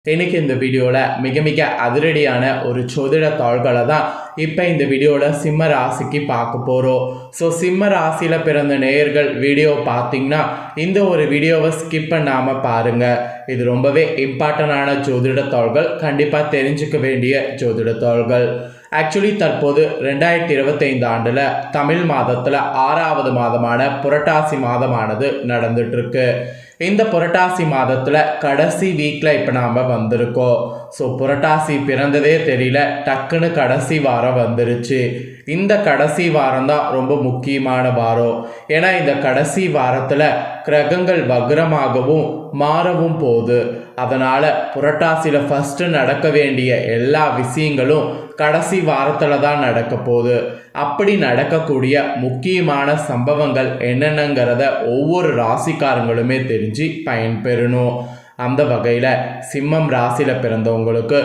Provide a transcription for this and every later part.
இன்னைக்கு இந்த வீடியோவில் மிக அதிரடியான ஒரு ஜோதிட தாள்களை தான் இப்போ இந்த வீடியோவில் சிம்ம ராசிக்கு பார்க்க போகிறோம். ஸோ சிம்ம ராசியில் பிறந்த நேயர்கள் வீடியோ பார்த்தீங்கன்னா இந்த ஒரு வீடியோவை ஸ்கிப் பண்ணாமல் பாருங்கள். இது ரொம்பவே இம்பார்ட்டண்டான ஜோதிட தாள்கள், கண்டிப்பாக தெரிஞ்சுக்க வேண்டிய ஜோதிட தாள்கள். ஆக்சுவலி தற்போது 2025 ஆண்டில் தமிழ் மாதத்தில் 6வது மாதமான புரட்டாசி மாதமானது நடந்துட்டுருக்கு. இந்த புரட்டாசி மாதத்தில் கடைசி வீக்கில் இப்போ நாம் வந்திருக்கோம். ஸோ புரட்டாசி பிறந்ததே தெரியல, டக்குன்னு கடைசி வாரம் வந்துருச்சு. இந்த கடைசி வாரம் தான் ரொம்ப முக்கியமான வாரம். ஏன்னா இந்த கடைசி வாரத்தில் கிரகங்கள் வக்ரமாகவும் மாறவும் போகுது. அதனால் புரட்டாசியில் ஃபஸ்ட்டு நடக்க வேண்டிய எல்லா விஷயங்களும் கடைசி வாரத்தில் தான் நடக்க போகுது. அப்படி நடக்கக்கூடிய முக்கியமான சம்பவங்கள் என்னென்னங்கிறத ஒவ்வொரு ராசிக்காரங்களுமே தெரிஞ்சு பயன்பெறணும். அந்த வகையில் சிம்மம் ராசியில் பிறந்தவங்களுக்கு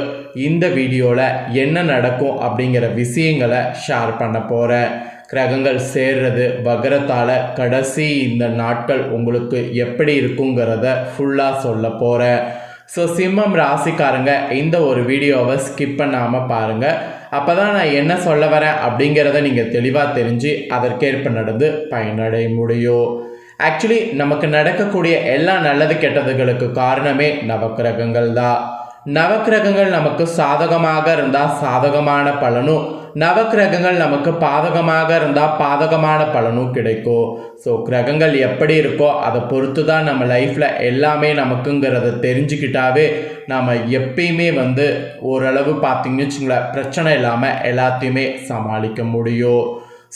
இந்த வீடியோவில் என்ன நடக்கும் அப்படிங்கிற விஷயங்களை ஷேர் பண்ண போகிறேன். கிரகங்கள் சேர்றது வக்ரத்தால் கடைசி இந்த நாட்கள் உங்களுக்கு எப்படி இருக்குங்கிறத ஃபுல்லாக சொல்ல போகிறேன். ஸோ சிம்மம் ராசிக்காரங்க இந்த ஒரு வீடியோவை ஸ்கிப் பண்ணாமல் பாருங்கள். அப்போ தான் நான் என்ன சொல்ல வரேன் அப்படிங்கிறத நீங்கள் தெளிவாக தெரிஞ்சு அதற்கேற்ப நடந்து பயனடைய முடியும். ஆக்சுவலி நமக்கு நடக்கக்கூடிய எல்லா நல்லது கெட்டதுகளுக்கு காரணமே நவக்கிரகங்கள் தான். நவக்கிரகங்கள் நமக்கு சாதகமாக இருந்தால் சாதகமான பலனும், நவக்கிரகங்கள் நமக்கு பாதகமாக இருந்தால் பாதகமான பலனும் கிடைக்கும். ஸோ கிரகங்கள் எப்படி இருக்கோ அதை பொறுத்து தான் நம்ம லைஃப்பில் எல்லாமே நமக்குங்கிறத தெரிஞ்சுக்கிட்டாவே நாம் எப்பயுமே ஓரளவு பார்த்திங்கன்னு வச்சுங்களேன், பிரச்சனை இல்லாமல் எல்லாத்தையுமே சமாளிக்க முடியும்.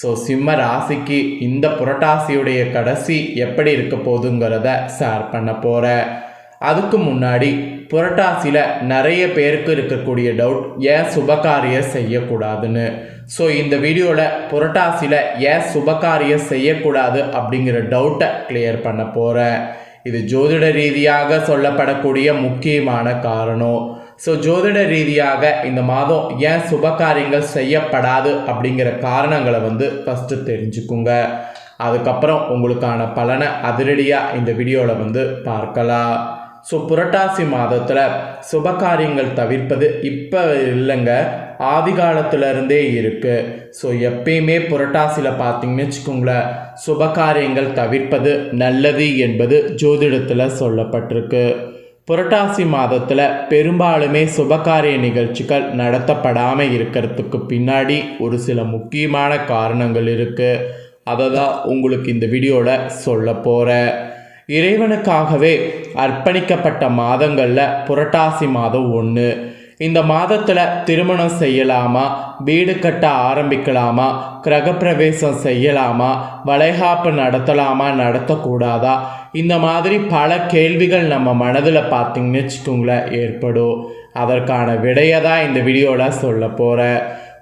ஸோ சிம்ம ராசிக்கு இந்த புரட்டாசியுடைய கடைசி எப்படி இருக்க போகுதுங்கிறத ஷேர் பண்ண போகிறேன். அதுக்கு முன்னாடி புரட்டாசியில் நிறைய பேருக்கு இருக்கக்கூடிய டவுட், ஏன் சுபகாரியம் செய்யக்கூடாதுன்னு. ஸோ இந்த வீடியோவில் புரட்டாசியில் ஏன் சுபகாரியம் செய்யக்கூடாது அப்படிங்கிற டவுட்டை கிளியர் பண்ண போகிறேன். இது ஜோதிட ரீதியாக சொல்லப்படக்கூடிய முக்கியமான காரணம். ஸோ ஜோதிட ரீதியாக இந்த மாதம் ஏன் சுபகாரியங்கள் செய்யப்படாது அப்படிங்கிற காரணங்களை ஃபஸ்ட்டு தெரிஞ்சுக்குங்க. அதுக்கப்புறம் உங்களுக்கான பலனை அதிரடியாக இந்த வீடியோவில் பார்க்கலாம். ஸோ புரட்டாசி மாதத்தில் சுபகாரியங்கள் தவிர்ப்பது இப்போ இல்லைங்க, ஆதி காலத்திலருந்தே இருக்குது. ஸோ எப்பயுமே புரட்டாசியில் பார்த்தீங்கன்னு வச்சுக்கோங்களேன், சுபகாரியங்கள் தவிர்ப்பது நல்லது என்பது ஜோதிடத்தில் சொல்லப்பட்டிருக்கு. புரட்டாசி மாதத்தில் பெரும்பாலுமே சுபகாரிய நிகழ்ச்சிகள் நடத்தப்படாமல் இருக்கிறதுக்கு பின்னாடி ஒரு சில முக்கியமான காரணங்கள் இருக்குது. அதை தான் உங்களுக்கு இந்த வீடியோவில் சொல்ல போகிறேன். இறைவனுக்காகவே அர்ப்பணிக்கப்பட்ட மாதங்களில் புரட்டாசி மாதம் ஒன்று. இந்த மாதத்தில் திருமணம் செய்யலாமா, வீடு கட்ட ஆரம்பிக்கலாமா, கிரகப்பிரவேசம் செய்யலாமா, வளைகாப்பு நடத்தலாமா, நடத்தக்கூடாதா, இந்த மாதிரி பல கேள்விகள் நம்ம மனதில் பார்த்திங்கன்னு வச்சுக்கோங்களேன் ஏற்படும். அதற்கான விடையை தான் இந்த வீடியோவில் சொல்ல போகிறேன்.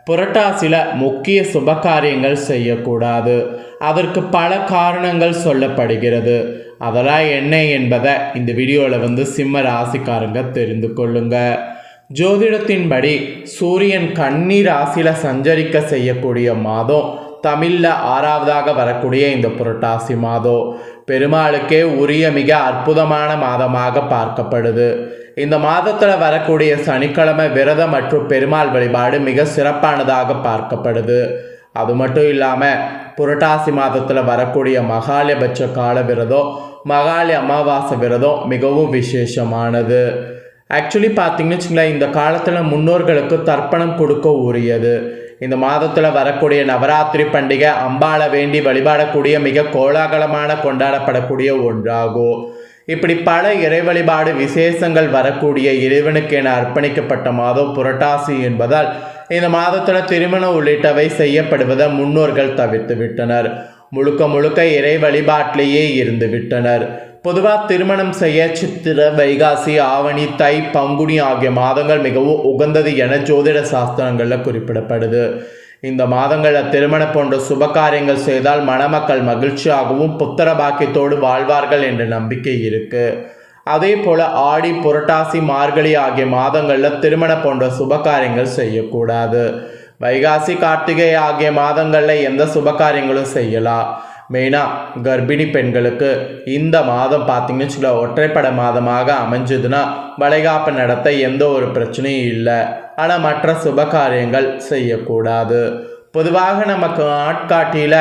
புரட்டாசியில் முக்கிய சுபகாரியங்கள் செய்யக்கூடாது. அதற்கு பல காரணங்கள் சொல்லப்படுகிறது. அதெல்லாம் என்ன என்பதை இந்த வீடியோவில் சிம்ம ராசிக்காரங்க தெரிந்து கொள்ளுங்க. ஜோதிடத்தின்படி சூரியன் கன்னி ராசியில் சஞ்சரிக்க செய்யக்கூடிய மாதம் தமிழில் 6வதாக வரக்கூடிய இந்த புரட்டாசி மாதம் பெருமாளுக்கே உரிய மிக அற்புதமான மாதமாக பார்க்கப்படுது. இந்த மாதத்தில் வரக்கூடிய சனிக்கிழமை விரதம் மற்றும் பெருமாள் வழிபாடு மிக சிறப்பானதாக பார்க்கப்படுது. அது மட்டும் இல்லாமல் புரட்டாசி மாதத்தில் வரக்கூடிய மகாலயபட்ச கால விரதம், மகாலய அமாவாசை விரதம் மிகவும் விசேஷமானது. ஆக்சுவலி பார்த்திங்கன்னு வச்சுங்களேன், இந்த காலத்தில் முன்னோர்களுக்கு தர்ப்பணம் கொடுக்க உரியது. இந்த மாதத்தில் வரக்கூடிய நவராத்திரி பண்டிகை அம்பாளை வேண்டி வழிபாடக்கூடிய மிக கோலாகலமான கொண்டாடப்படக்கூடிய ஒன்றாகும். இப்படி பல இறை வழிபாடு விசேஷங்கள் வரக்கூடிய இறைவனுக்கு என அர்ப்பணிக்கப்பட்ட மாதம் புரட்டாசி என்பதால் இந்த மாதத்தில் திருமணம் உள்ளிட்டவை செய்யப்படுவதை முன்னோர்கள் தவிர்த்து விட்டனர். முழுக்க இறை வழிபாட்டிலேயே இருந்து விட்டனர். பொதுவாக திருமணம் செய்ய சித்திரை, வைகாசி, ஆவணி, தை, பங்குனி ஆகிய மாதங்கள் மிகவும் உகந்தது என ஜோதிட சாஸ்திரங்களில் குறிப்பிடப்படுது. இந்த மாதங்களில் திருமணம் போன்ற சுபகாரியங்கள் செய்தால் மணமக்கள் மகிழ்ச்சியாகவும் புத்திர பாக்கியத்தோடு வாழ்வார்கள் என்ற நம்பிக்கை இருக்குது. அதே போல் ஆடி, புரட்டாசி, மார்கழி ஆகிய மாதங்களில் திருமணம் போன்ற சுபகாரியங்கள் செய்யக்கூடாது. வைகாசி, கார்த்திகை ஆகிய மாதங்களில் எந்த சுபகாரியங்களும் செய்யலாம். மெயினாக கர்ப்பிணி பெண்களுக்கு இந்த மாதம் பார்த்திங்கன்னு வச்சுக்கல ஒற்றைப்படை மாதமாக அமைஞ்சதுன்னா வளைகாப்பு நடத்த எந்த ஒரு பிரச்சனையும் இல்லை. ஆனால் மற்ற சுப காரியங்கள் செய்யக்கூடாது. பொதுவாக நமக்கு நாட்காட்டியில்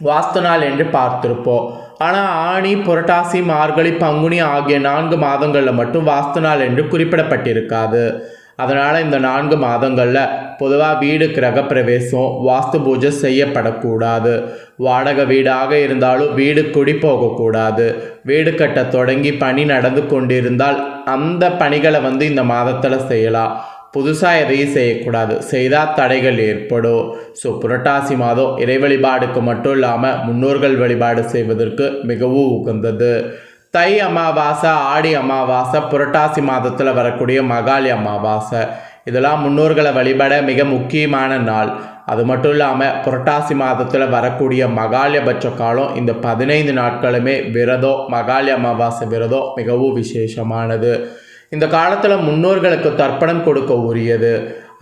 வாஸ்து நாள் என்று பார்த்துருப்போம். ஆனால் ஆனி, புரட்டாசி, மார்கழி, பங்குனி ஆகிய 4 மாதங்களில் மட்டும் வாஸ்து நாள் என்று குறிப்பிடப்பட்டிருக்காது. அதனால் இந்த 4 மாதங்களில் பொதுவாக வீடு கிரகப்பிரவேசம், வாஸ்து பூஜை செய்யப்படக்கூடாது. வாடகை வீடாக இருந்தாலும் வீடு குடி போகக்கூடாது. வீடு கட்ட தொடங்கி பணி நடந்து கொண்டிருந்தால் அந்த பணிகளை இந்த மாதத்தில் செய்யலாம். புதுசாக எதையும் செய்யக்கூடாது. செய்தால் தடைகள் ஏற்படும். ஸோ புரட்டாசி மாதம் இறை வழிபாடுக்கு மட்டும் இல்லாமல் முன்னோர்கள் வழிபாடு செய்வதற்கு மிகவும் உகந்தது. தை அமாவாசை, ஆடி அமாவாசை, புரட்டாசி மாதத்தில் வரக்கூடிய மகாலி அமாவாசை, இதெல்லாம் முன்னோர்களை வழிபட மிக முக்கியமான நாள். அது மட்டும் இல்லாமல் புரட்டாசி மாதத்தில் வரக்கூடிய மகாலயபட்ச காலம் இந்த 15 நாட்களுமே விரதம், மகாலி அமாவாசை விரதம் மிகவும் விசேஷமானது. இந்த காலத்தில் முன்னோர்களுக்கு தர்ப்பணம் கொடுக்க உரியது.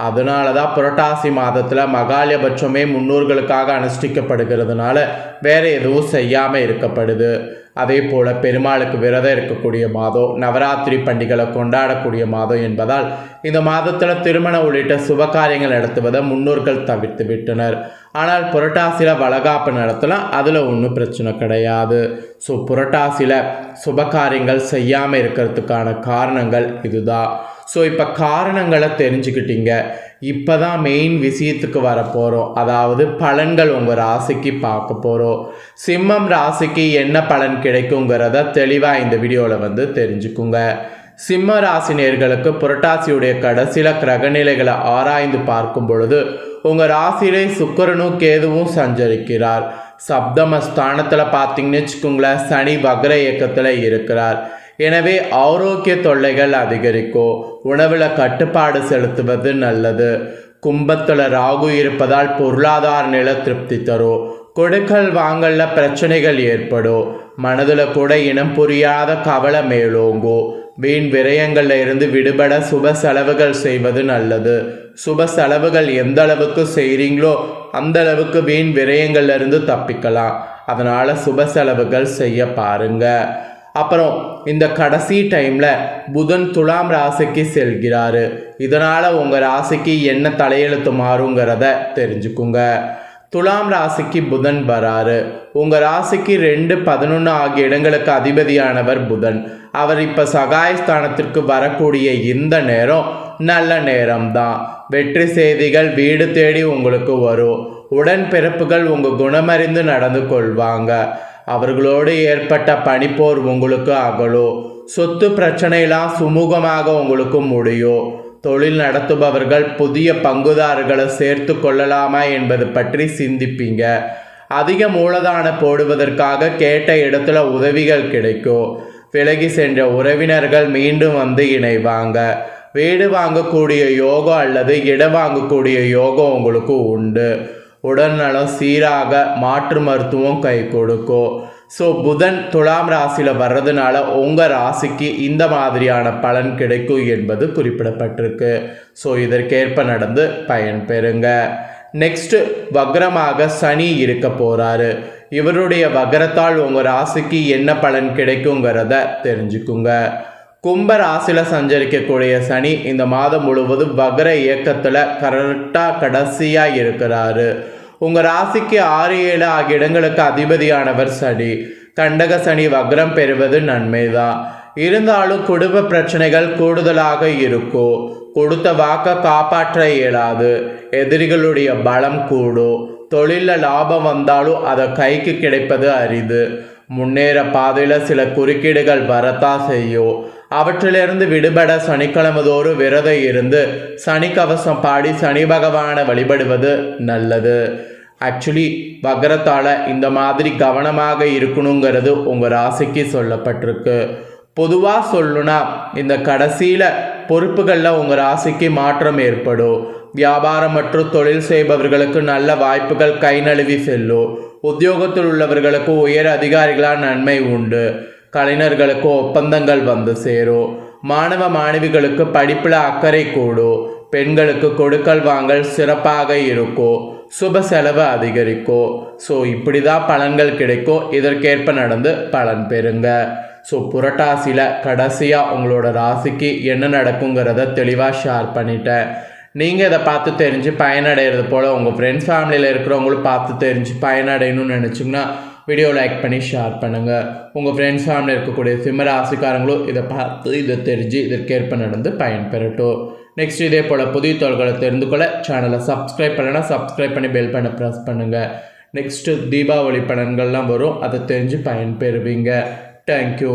அதனால தான் புரட்டாசி மாதத்தில் மகாலயபட்சமே முன்னோர்களுக்காக அனுஷ்டிக்கப்படுகிறதுனால வேறு எதுவும் செய்யாமல் இருக்கப்படுது. அதே போல் பெருமாளுக்கு விரதம் இருக்கக்கூடிய மாதம், நவராத்திரி பண்டிகைகளை கொண்டாடக்கூடிய மாதம் என்பதால் இந்த மாதத்தில் திருமணம் உள்ளிட்ட சுபகாரியங்கள் நடத்துவதை முன்னோர்கள் தவிர்த்து விட்டனர். ஆனால் புரட்டாசியில் வளகாப்பு நடத்தலாம், அதில் ஒன்றும் பிரச்சனை கிடையாது. ஸோ புரட்டாசியில் சுபகாரியங்கள் செய்யாமல் இருக்கிறதுக்கான காரணங்கள் இதுதான். ஸோ இப்போ காரணங்களை தெரிஞ்சுக்கிட்டீங்க. இப்போ தான் மெயின் விஷயத்துக்கு வரப்போகிறோம். அதாவது பலன்கள் உங்கள் ராசிக்கு பார்க்க போகிறோம். சிம்மம் ராசிக்கு என்ன பலன் கிடைக்குங்கிறத தெளிவாக இந்த வீடியோவில் தெரிஞ்சுக்குங்க. சிம்ம ராசினியர்களுக்கு புரட்டாசியுடைய கடைசியில் கிரகநிலைகளை ஆராய்ந்து பார்க்கும் பொழுது உங்கள் ராசியிலே சுக்கிரனும் கேதுவும் சஞ்சரிக்கிறார். சப்தம ஸ்தானத்தில் பார்த்தீங்கன்னு வச்சுக்கோங்களேன், சனி வக்ர இயக்கத்தில் இருக்கிறார். எனவே ஆரோக்கிய தொல்லைகள் அதிகரிக்கும். உணவில் கட்டுப்பாடு செலுத்துவது நல்லது. கும்பத்தில் ராகு இருப்பதால் பொருளாதார நிலை திருப்தி தரும். கொடுக்கல் வாங்கல பிரச்சனைகள் ஏற்படும். மனதில் கூட இனம் புரியாத கவலை மேலோங்கும். வீண் விரயங்களில் இருந்து விடுபட சுப செலவுகள் செய்வது நல்லது. சுப செலவுகள் எந்த அளவுக்கு செய்கிறீங்களோ அந்த அளவுக்கு வீண் விரயங்கள்ல இருந்து தப்பிக்கலாம். அதனால் சுப செலவுகள் செய்ய பாருங்க. அப்புறம் இந்த கடைசி டைமில் புதன் துலாம் ராசிக்கு செல்கிறாரு. இதனால் உங்கள் ராசிக்கு என்ன தலையெழுத்து மாறுங்கிறத தெரிஞ்சுக்குங்க. துலாம் ராசிக்கு புதன் வராரு. உங்கள் ராசிக்கு 2, 11 ஆகிய இடங்களுக்கு அதிபதியானவர் புதன். அவர் இப்போ சகாயஸ்தானத்திற்கு வரக்கூடிய இந்த நேரம் நல்ல நேரம்தான். வெற்றி செய்திகள் வீடு தேடி உங்களுக்கு வரும். உடன்பிறப்புகள் உங்கள் குணமறிந்து நடந்து கொள்வாங்க. அவர்களோடு ஏற்பட்ட பனிப்போர் உங்களுக்கு அகலும். சொத்து பிரச்சனையெல்லாம் சுமூகமாக உங்களுக்கு முடியும். தொழில் நடத்துபவர்கள் புதிய பங்குதாரர்களை சேர்த்து கொள்ளலாமா என்பது பற்றி சிந்திப்பீங்க. அதிக மூலதான போடுவதற்காக கேட்ட இடத்துல உதவிகள் கிடைக்கும். விலகி சென்ற உறவினர்கள் மீண்டும் இணைவாங்க. வீடு வாங்கக்கூடிய யோகம் அல்லது இடம் வாங்கக்கூடிய யோகம் உங்களுக்கு உண்டு. உடல்நலம் சீராக, மாற்று மருத்துவம் கை கொடுக்கும். ஸோ புதன் துலாம் ராசியில் வர்றதுனால உங்கள் ராசிக்கு இந்த மாதிரியான பலன் கிடைக்கும் என்பது குறிப்பிடப்பட்டிருக்கு. ஸோ இதற்கேற்ப நடந்து பயன் பெறுங்க. நெக்ஸ்ட்டு வக்ரமாக சனி இருக்க போகிறாரு. இவருடைய வக்ரத்தால் உங்கள் ராசிக்கு என்ன பலன் கிடைக்குங்கிறத தெரிஞ்சுக்குங்க. கும்ப ராசியில் சஞ்சரிக்கக்கூடிய சனி இந்த மாதம் முழுவதும் வக்ர இயக்கத்தில் கரெக்டாக கடைசியாக இருக்கிறாரு. உங்கள் ராசிக்கு 6, 7 ஆகிய இடங்களுக்கு அதிபதியானவர் சனி. கண்டக சனி வக்ரம் பெறுவது நன்மைதான். இருந்தாலும் குடும்ப பிரச்சனைகள் கூடுதலாக இருக்கும். கொடுத்த வாக்கை காப்பாற்ற இயலாது. எதிரிகளுடைய பலம் கூடும். தொழிலில் லாபம் வந்தாலும் அதை கைக்கு கிடைப்பது அரிது. முன்னேற பாதையில் சில குறுக்கீடுகள் வரத்தான் செய்யும். அவற்றிலிருந்து விடுபட சனிக்கிழமை தோறும் விரதம் இருந்து சனி கவசம் பாடி சனி பகவானை வழிபடுவது நல்லது. ஆக்சுவலி வக்ரத்தால் இந்த மாதிரி கவனமாக இருக்கணுங்கிறது உங்கள் ராசிக்கு சொல்லப்பட்டிருக்கு. பொதுவாக சொல்லணும்னா இந்த கடைசியில் பொறுப்புகளில் உங்கள் ராசிக்கு மாற்றம் ஏற்படும். வியாபாரம் மற்றும் தொழில் செய்பவர்களுக்கு நல்ல வாய்ப்புகள் கை நழுவி செல்லும். உத்தியோகத்தில் உள்ளவர்களுக்கு உயர் அதிகாரிகளால் நன்மை உண்டு. கலைஞர்களுக்கு ஒப்பந்தங்கள் சேரும். மாணவ மாணவிகளுக்கு படிப்பில் அக்கறை கூடும். பெண்களுக்கு கொடுக்கல் வாங்கல் சிறப்பாக இருக்கும். சுப செலவு அதிகரிக்கும். ஸோ இப்படி தான் பலன்கள் கிடைக்கும். இதற்கேற்ப நடந்து பலன் பெறுங்க. ஸோ புரட்டாசியில் கடைசியாக உங்களோட ராசிக்கு என்ன நடக்குங்கிறத தெளிவாக ஷேர் பண்ணிட்டேன். நீங்கள் இதை பார்த்து தெரிஞ்சு பயனடைகிறது போல் உங்கள் ஃப்ரெண்ட்ஸ் ஃபேமிலியில் இருக்கிறவங்களும் பார்த்து தெரிஞ்சு பயனடையணும்னு நினச்சிங்கன்னா வீடியோ லைக் பண்ணி ஷேர் பண்ணுங்கள். உங்கள் ஃப்ரெண்ட்ஸ் ஃபேமிலியில் இருக்கக்கூடிய சிம்ம ராசிக்காரங்களும் இதை பார்த்து இதை தெரிஞ்சு இதற்கேற்ப நடந்து பயன்பெறட்டும். நெக்ஸ்ட் இதே போல் புதிய தகவல்களை தெரிந்து கொள்ள சேனலை சப்ஸ்கிரைப் பண்ணலைன்னா சப்ஸ்கிரைப் பண்ணி பெல் பண்ண ப்ரெஸ் பண்ணுங்கள். நெக்ஸ்ட்டு தீபாவளி பலன்கள்லாம் வரும், அதை தெரிஞ்சு பயன்பெறுவீங்க. தேங்க்யூ.